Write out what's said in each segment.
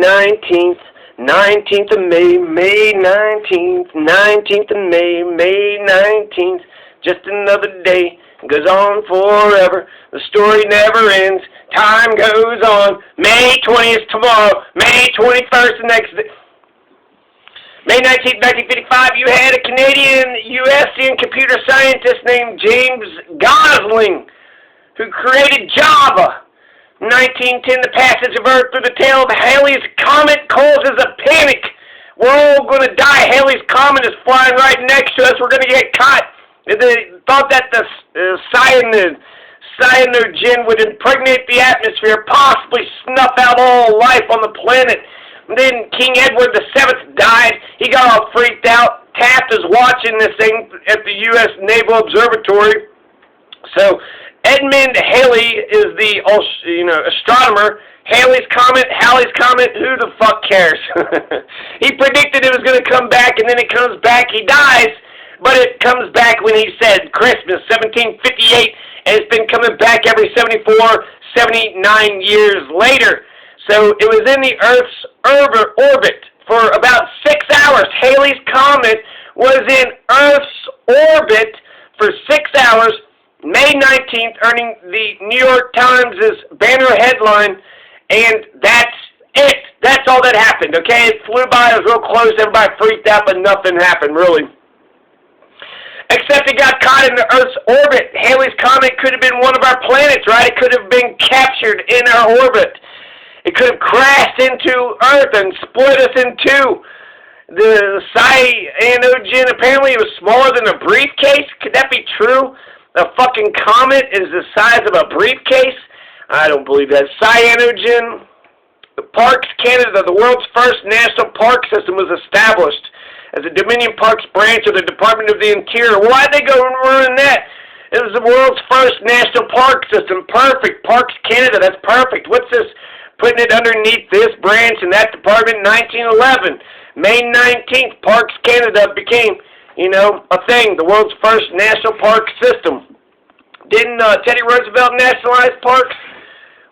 19th, 19th of May, May 19th, 19th of May, May 19th. Just another day goes on forever. The story never ends. Time goes on. May 20th tomorrow. May 21st the next day. May 19th, 1955, you had a Canadian-U.S.ian computer scientist named James Gosling who created Java. 1910, the passage of Earth through the tail of Halley's Comet causes a panic. We're all going to die. Halley's Comet is flying right next to us. We're going to get caught. They thought that the cyanogen would impregnate the atmosphere, possibly snuff out all life on the planet. And then King Edward VII died. He got all freaked out. Taft is watching this thing at the U.S. Naval Observatory. So Edmund Halley is the astronomer. Halley's Comet, who the fuck cares? He predicted it was going to come back, and then it comes back. He dies, but it comes back when he said Christmas, 1758, and it's been coming back every 74, 79 years later. So it was in the Earth's orbit for about 6 hours. Halley's Comet was in Earth's orbit for 6 hours, May 19th, earning the New York Times' banner headline, and that's it. That's all that happened, okay? It flew by, it was real close, everybody freaked out, but nothing happened, really. Except it got caught in the Earth's orbit. Halley's Comet could have been one of our planets, right? It could have been captured in our orbit. It could have crashed into Earth and split us in two. The cyanogen, apparently it was smaller than a briefcase. Could that be true? A fucking comet is the size of a briefcase? I don't believe that. Cyanogen. The Parks Canada, the world's first national park system, was established as a Dominion Parks branch of the Department of the Interior. Why'd they go and ruin that? It was the world's first national park system. Perfect. Parks Canada, that's perfect. What's this? Putting it underneath this branch and that department in 1911. May 19th, Parks Canada became, a thing, the world's first national park system. Didn't Teddy Roosevelt nationalize parks?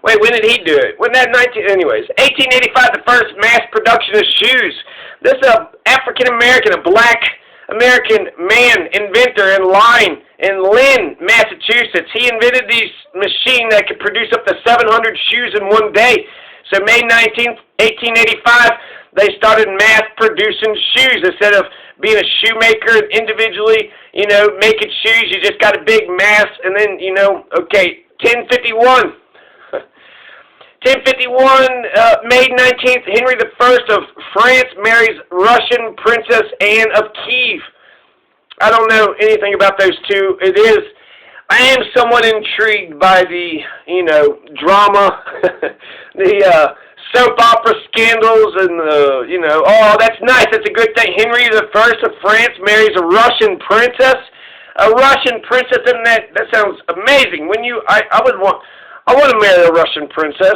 Wait, when did he do it? When that 1885, the first mass production of shoes. This is a African-American, a black American man, inventor in Lynn, Massachusetts. He invented this machine that could produce up to 700 shoes in one day. So May 19th, 1885, they started mass producing shoes. Instead of being a shoemaker and individually, making shoes, you just got a big mass, and then, 1051. 1051, May 19th, Henry I of France marries Russian Princess Anne of Kiev. I don't know anything about those two. I am somewhat intrigued by the, drama, the soap opera scandals, and oh, that's nice, that's a good thing. Henry I of France marries a Russian princess. A Russian princess, and that sounds amazing. I want to marry a Russian princess.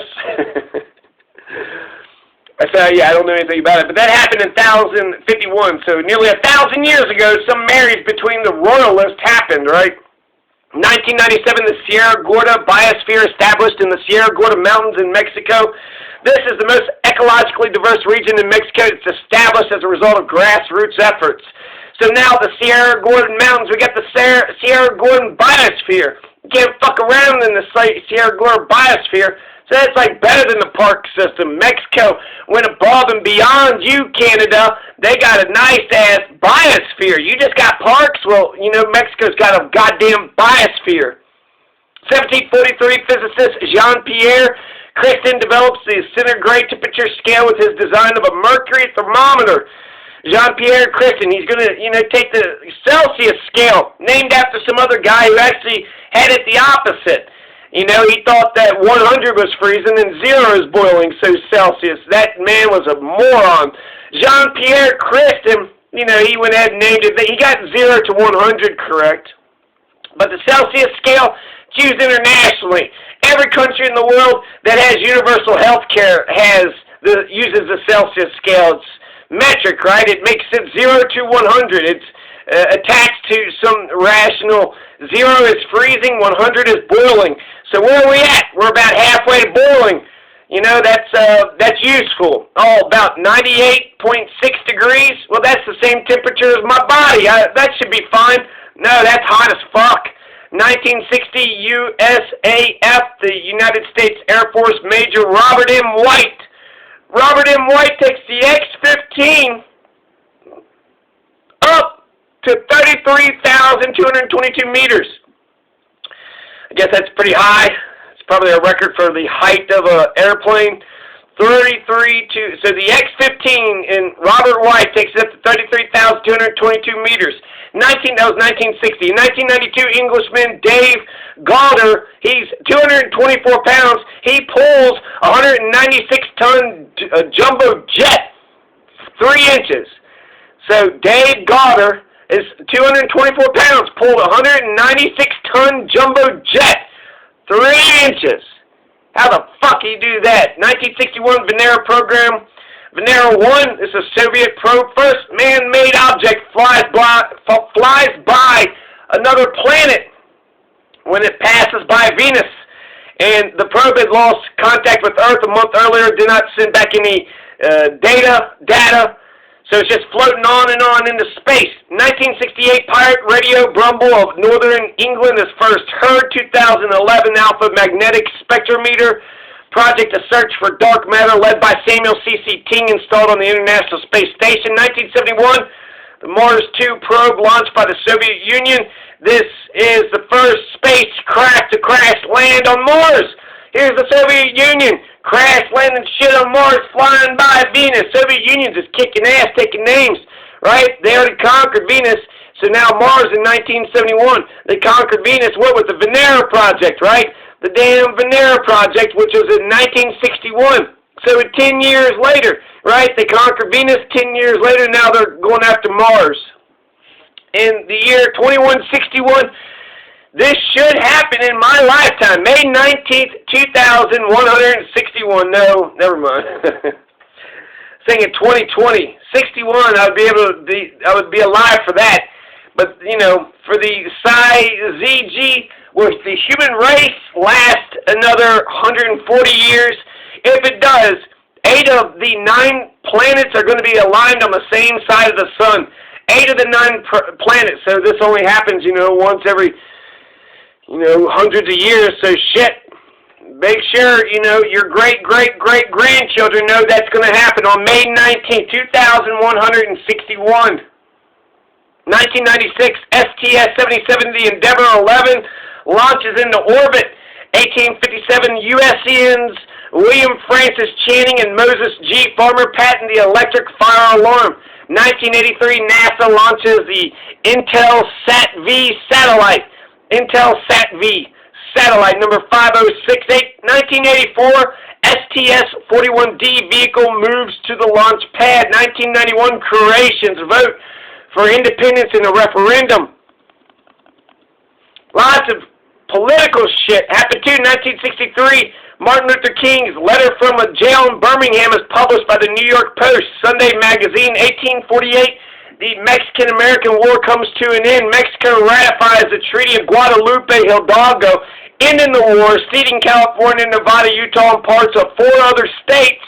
I said, I don't know anything about it. But that happened in 1051, so nearly 1,000 years ago, some marriage between the royalists happened, right? 1997, the Sierra Gorda Biosphere established in the Sierra Gorda Mountains in Mexico. This is the most ecologically diverse region in Mexico. It's established as a result of grassroots efforts. So now the Sierra Gorda Mountains, we got the Sierra Gorda Biosphere. You can't fuck around in the Sierra Gorda Biosphere. So that's like better than the park system. Mexico went above and beyond you, Canada. They got a nice-ass biosphere. You just got parks? Well, Mexico's got a goddamn biosphere. 1743, physicist Jean-Pierre Christin develops the centigrade temperature scale with his design of a mercury thermometer. Jean-Pierre Christin, he's going to, take the Celsius scale, named after some other guy who actually had it the opposite. He thought that 100 was freezing and 0 is boiling, so Celsius. That man was a moron. Jean-Pierre Christin, he went ahead and named it. He got 0 to 100 correct. But the Celsius scale is used internationally. Every country in the world that has universal health care uses the Celsius scale. It's metric, right? It makes it 0 to 100. It's attached to some rational. 0 is freezing, 100 is boiling. So where are we at? We're about halfway to boiling. You know, that's useful. Oh, about 98.6 degrees. Well, that's the same temperature as my body. That should be fine. No, that's hot as fuck. 1960 USAF, the United States Air Force Major Robert M. White. Robert M. White takes the X-15 up to 33,222 meters. I guess that's pretty high. It's probably a record for the height of an airplane. So the X-15 in Robert White takes it up to 33,222 meters. That was 1960. In 1992, Englishman Dave Gauder, he's 224 pounds. He pulls a 196-ton jumbo jet, 3 inches. So Dave Gauder is 224 pounds, pulled a 196-ton jumbo jet, 3 inches. How the fuck he do that? 1961 Venera program. Venera 1 is a Soviet first man-made object flies by another planet when it passes by Venus. And the probe had lost contact with Earth a month earlier, did not send back any data, so it's just floating on and on into space. 1968 pirate radio Brumble of Northern England is first heard. 2011 Alpha Magnetic Spectrometer project, a search for dark matter led by Samuel C.C. Ting, installed on the International Space Station. 1971, the Mars 2 probe launched by the Soviet Union. This is the first spacecraft to crash land on Mars. Here's the Soviet Union, crash landing shit on Mars, flying by Venus. Soviet Union's just kicking ass, taking names, right? They already conquered Venus, so now Mars in 1971. They conquered Venus, what, with the Venera project, right? The damn Venera project, which was in 1961. So 10 years later, right, they conquered Venus. 10 years later, now they're going after Mars. In the year 2161, this should happen in my lifetime. May 19th, 2161. No, never mind. Saying in 2020, 61, I would be alive for that. But, you know, for the Psi-ZG, will the human race last another 140 years? If it does, 8 of the 9 planets are going to be aligned on the same side of the sun. 8 of the 9 planets. So this only happens, you know, once every, you know, hundreds of years. So shit. Make sure, you know, your great-great-great-grandchildren know that's going to happen on May 19th, 2161. 1996, STS-77, the Endeavour 11, launches into orbit. 1857, USCN's William Francis Channing and Moses G. Farmer patent the electric fire alarm. 1983, NASA launches the Intelsat-V satellite. Intelsat-V satellite number 5068. 1984, STS-41D vehicle moves to the launch pad. 1991, Croatians vote for independence in a referendum. Lots of political shit happened too. 1963, Martin Luther King's letter from a jail in Birmingham is published by the New York Post. Sunday Magazine. 1848, the Mexican-American War comes to an end. Mexico ratifies the Treaty of Guadalupe Hidalgo, ending the war, ceding California, Nevada, Utah, and parts of 4 other states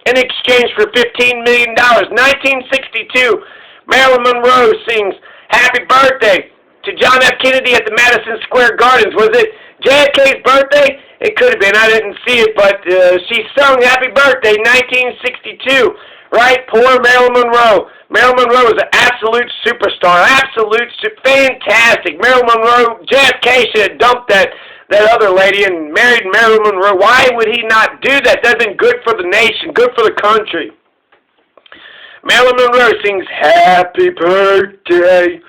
in exchange for $15 million. 1962, Marilyn Monroe sings Happy Birthday to John F. Kennedy at the Madison Square Gardens. Was it JFK's birthday? It could have been. I didn't see it, but she sung Happy Birthday, 1962. Right? Poor Marilyn Monroe. Marilyn Monroe is an absolute superstar. Fantastic. Marilyn Monroe, JFK should have dumped that other lady and married Marilyn Monroe. Why would he not do that? That's been good for the nation, good for the country. Marilyn Monroe sings Happy Birthday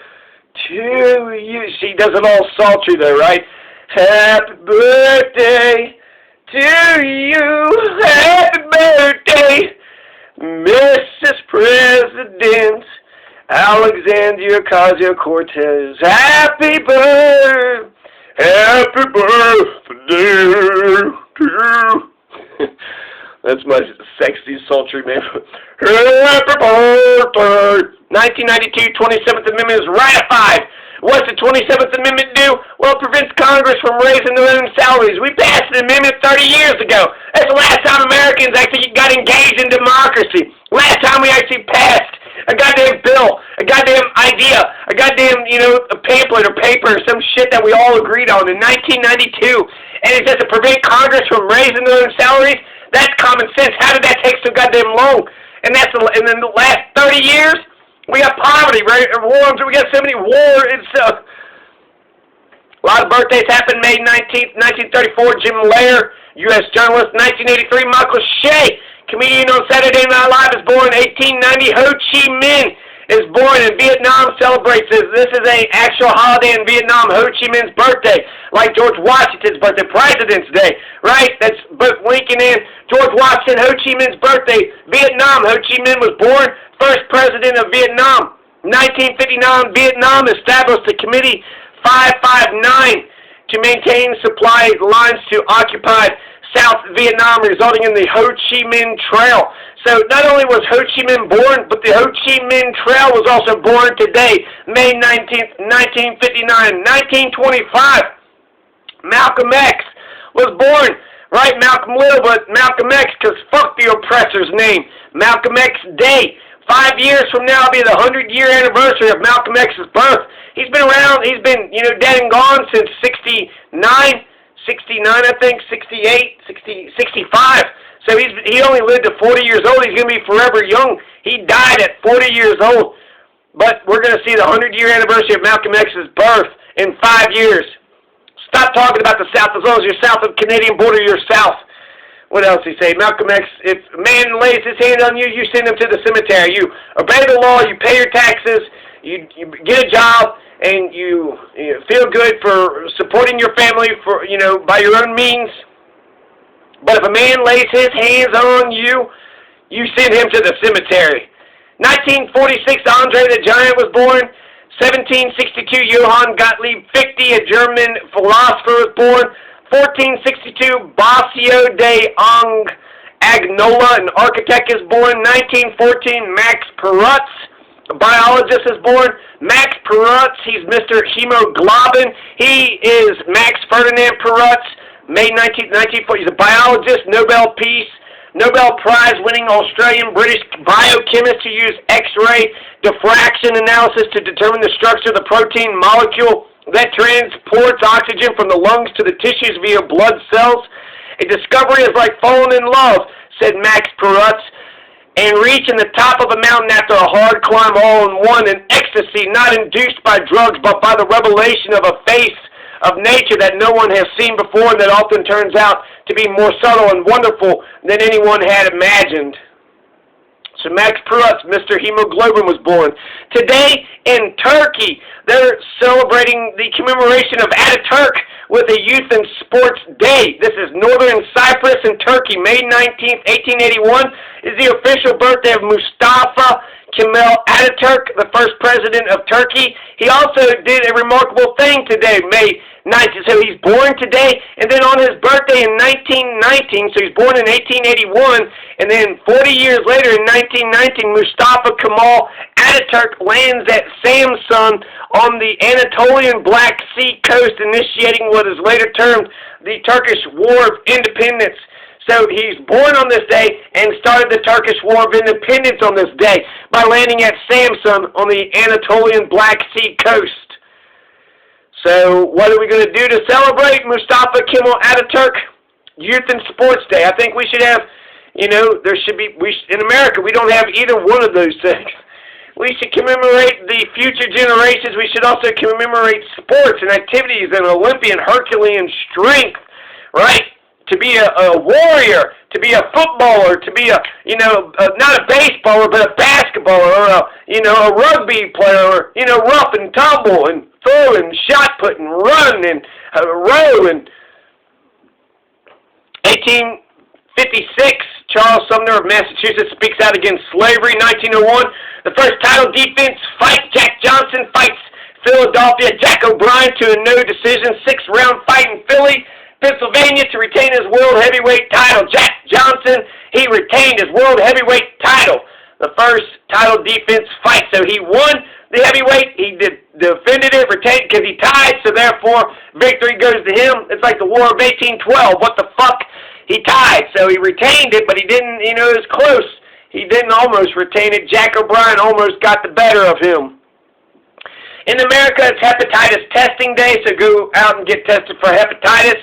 to you. She does it all sultry though, right? Happy birthday to you. Happy birthday, Mrs. President Alexandria Ocasio-Cortez. Happy birthday to you. That's my sexy, sultry man. Happy birthday. 1992, 27th Amendment is ratified What's the 27th Amendment do? Well, it prevents Congress from raising their own salaries. We passed an amendment 30 years ago. That's the last time Americans actually got engaged in democracy. Last time we actually passed a goddamn bill, a goddamn idea, a goddamn, a pamphlet or paper or some shit that we all agreed on in 1992. And it says to prevent Congress from raising their own salaries? That's common sense. How did that take so goddamn long? And in the last 30 years, we got poverty, right? Wars. We got so many wars. A lot of birthdays happened. May 19th, 1934, Jim Lehrer, U.S. journalist. 1983, Michael Shea, comedian on Saturday Night Live, is born. 1890, Ho Chi Minh is born in Vietnam, celebrates this. This is an actual holiday in Vietnam, Ho Chi Minh's birthday, like George Washington's birthday, President's Day, right? That's both Lincoln and George Washington, Ho Chi Minh's birthday. Vietnam, Ho Chi Minh was born, first president of Vietnam. 1959, Vietnam established the Committee 559 to maintain supply lines to occupied South Vietnam, resulting in the Ho Chi Minh Trail. So not only was Ho Chi Minh born, but the Ho Chi Minh Trail was also born today, May 19th, 1959. 1925, Malcolm X was born. Right, Malcolm Little, but Malcolm X, because fuck the oppressor's name. Malcolm X Day. 5 years from now will be the 100-year anniversary of Malcolm X's birth. He's been around, he's been, dead and gone since 69, I think, 68, 60, 65. So he only lived to 40 years old. He's going to be forever young. He died at 40 years old. But we're going to see the 100-year anniversary of Malcolm X's birth in 5 years. Stop talking about the South. As long as you're south of the Canadian border, you're south. What else he say? Malcolm X, if a man lays his hand on you, you send him to the cemetery. You obey the law, you pay your taxes, you get a job, and you feel good for supporting your family by your own means. But if a man lays his hands on you, you send him to the cemetery. 1946, Andre the Giant was born. 1762, Johann Gottlieb Fichte, a German philosopher, was born. 1462, Bosio de Agnola, an architect, is born. 1914, Max Perutz, a biologist, is born. Max Perutz, he's Mr. Hemoglobin. He is Max Ferdinand Perutz, May 19th, 1940. He's a biologist, Nobel Prize-winning Australian-British biochemist who used X-ray diffraction analysis to determine the structure of the protein molecule that transports oxygen from the lungs to the tissues via blood cells. A discovery is like falling in love, said Max Perutz, and reaching the top of a mountain after a hard climb all in one, an ecstasy not induced by drugs but by the revelation of a face of nature that no one has seen before and that often turns out to be more subtle and wonderful than anyone had imagined. So Max Perutz, Mr. Hemoglobin, was born. Today in Turkey, they're celebrating the commemoration of Ataturk with a Youth and Sports Day. This is Northern Cyprus in Turkey. May 19th, 1881 is the official birthday of Mustafa Kemal Ataturk, the first president of Turkey. He also did a remarkable thing today, May 19th. So he's born today, and then on his birthday in 1919, so he's born in 1881, and then 40 years later in 1919, Mustafa Kemal Ataturk lands at Samsun on the Anatolian Black Sea coast, initiating what is later termed the Turkish War of Independence. So he's born on this day and started the Turkish War of Independence on this day by landing at Samsun on the Anatolian Black Sea coast. So what are we going to do to celebrate Mustafa Kemal Ataturk? Youth and Sports Day. I think we should have, there should be, in America, we don't have either one of those things. We should commemorate the future generations. We should also commemorate sports and activities and Olympian Herculean strength, right? To be a warrior, to be a footballer, to be not a baseballer, but a basketballer, or a rugby player, or, rough and tumble and throw and shot put and run and row. And 1856, Charles Sumner of Massachusetts speaks out against slavery. 1901, the first title defense fight, Jack Johnson fights Philadelphia Jack O'Brien to a no decision 6-round fight in Philly, Pennsylvania, to retain his world heavyweight title. Jack Johnson, he retained his world heavyweight title, the first title defense fight. So he won the heavyweight. He did defended it, retained, because he tied, so therefore victory goes to him. It's like the War of 1812. What the fuck? He tied, so he retained it, but he didn't, it was close. He didn't almost retain it. Jack O'Brien almost got the better of him. In America, it's Hepatitis Testing Day, so go out and get tested for hepatitis.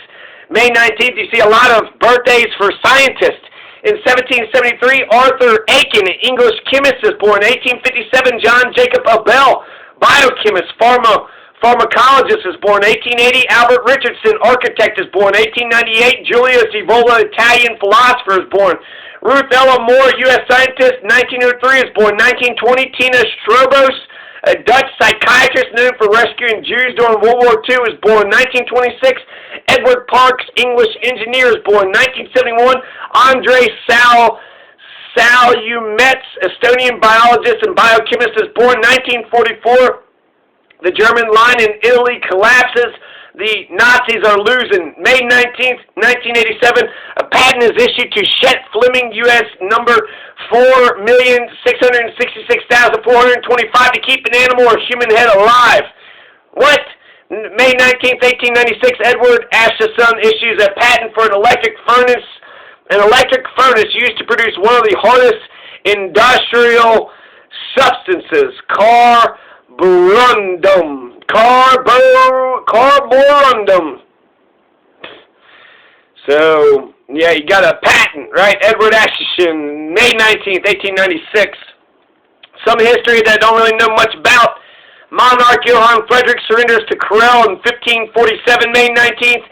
May 19th, you see a lot of birthdays for scientists. In 1773, Arthur Aiken, an English chemist, is born. 1857, John Jacob Abel, biochemist, pharmacologist, is born. 1880, Albert Richardson, architect, is born. 1898, Julius Evola, Italian philosopher, is born. Ruth Ella Moore, U.S. scientist, 1903, is born. 1920, Tina Strobos, a Dutch psychiatrist known for rescuing Jews during World War II, is born. 1926, Edward Parks, English engineer, is born. 1971, Andrei Salyumets, Estonian biologist and biochemist, is born. 1944, the German line in Italy collapses. The Nazis are losing. May 19th, 1987, a patent is issued to Chet Fleming, U.S. number 4,666,425, to keep an animal or human head alive. What? May 19th, 1896, Edward Acheson issues a patent for an electric furnace used to produce one of the hardest industrial substances, carborundum. Carborundum. So, yeah, you got a patent, right? Edward Acheson, May 19th, 1896. Some history that I don't really know much about. Monarch Johann Frederick surrenders to Karel in 1547, May 19th.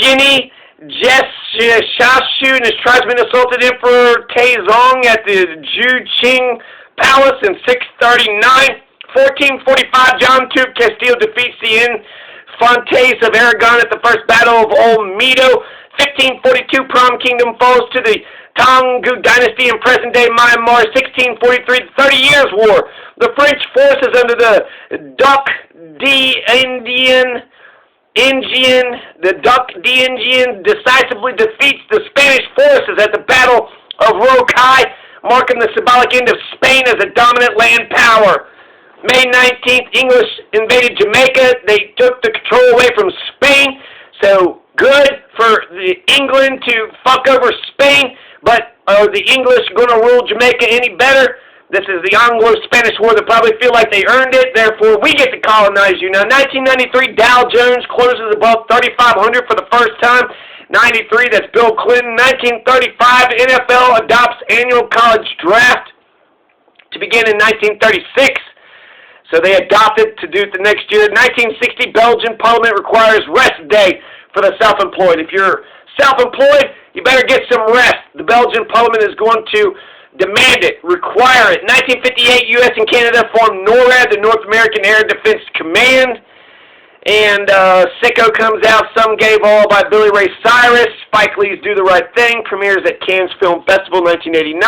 Shini Shashu and his tribesmen assaulted Emperor Taizong at the Juqing Palace in 639. 1445, John Tuke Castile defeats the Infantes of Aragon at the First Battle of Olmedo. 1542, Prom Kingdom falls to the Tanggu Dynasty in present-day Myanmar. 1643, the 30 Years' War. The French forces under the Duc d'Enghien decisively defeats the Spanish forces at the Battle of Rocaille, marking the symbolic end of Spain as a dominant land power. May 19th, English invaded Jamaica. They took the control away from Spain. So good for England to fuck over Spain, but are the English going to rule Jamaica any better? This is the Anglo-Spanish War. They probably feel like they earned it. Therefore, we get to colonize you. Now, 1993, Dow Jones closes above 3,500 for the first time. 93, that's Bill Clinton. 1935, NFL adopts annual college draft to begin in 1936. So they adopted to do it the next year. 1960, Belgian Parliament requires rest day for the self-employed. If you're self-employed, you better get some rest. The Belgian Parliament is going to demand it, require it. 1958, U.S. and Canada formed NORAD, the North American Air Defense Command. And Sicko comes out, Some Gave All by Billy Ray Cyrus. Spike Lee's Do the Right Thing premieres at Cannes Film Festival 1989.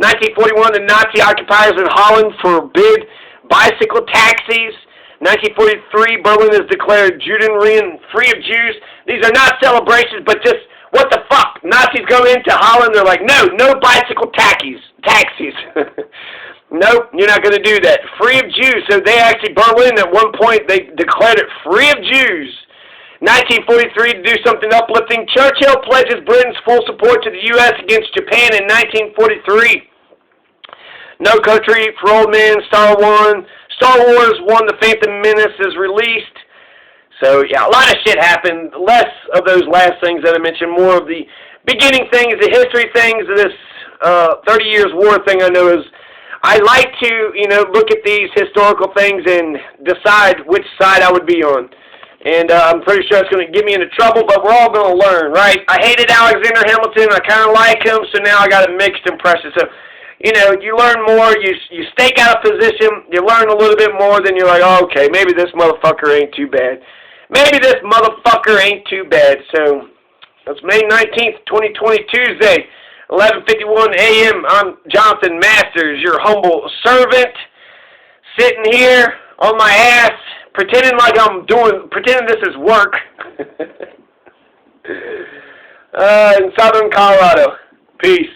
1941, the Nazi occupiers in Holland forbid bicycle taxis. 1943, Berlin is declared Judenrein, free of Jews. These are not celebrations, but just, what the fuck? Nazis go into Holland, they're like, no bicycle taxis. Nope, you're not going to do that. Free of Jews. So they actually, Berlin, at one point, they declared it free of Jews. 1943, to do something uplifting, Churchill pledges Britain's full support to the U.S. against Japan in 1943. No Country for Old Men, Star Wars 1, The Phantom Menace is released. So, yeah, a lot of shit happened. Less of those last things that I mentioned, more of the beginning things, the history things, this 30 Years' War thing I know is, I like to, look at these historical things and decide which side I would be on. And I'm pretty sure it's going to get me into trouble, but we're all going to learn, right? I hated Alexander Hamilton. I kind of like him, so now I got a mixed impression. So, you learn more, you stake out a position, you learn a little bit more, then you're like, oh, okay, maybe this motherfucker ain't too bad. Maybe this motherfucker ain't too bad. So, that's May 19th, 2020, Tuesday, 11:51 a.m. I'm Jonathan Masters, your humble servant, sitting here on my ass, pretending this is work, in Southern Colorado. Peace.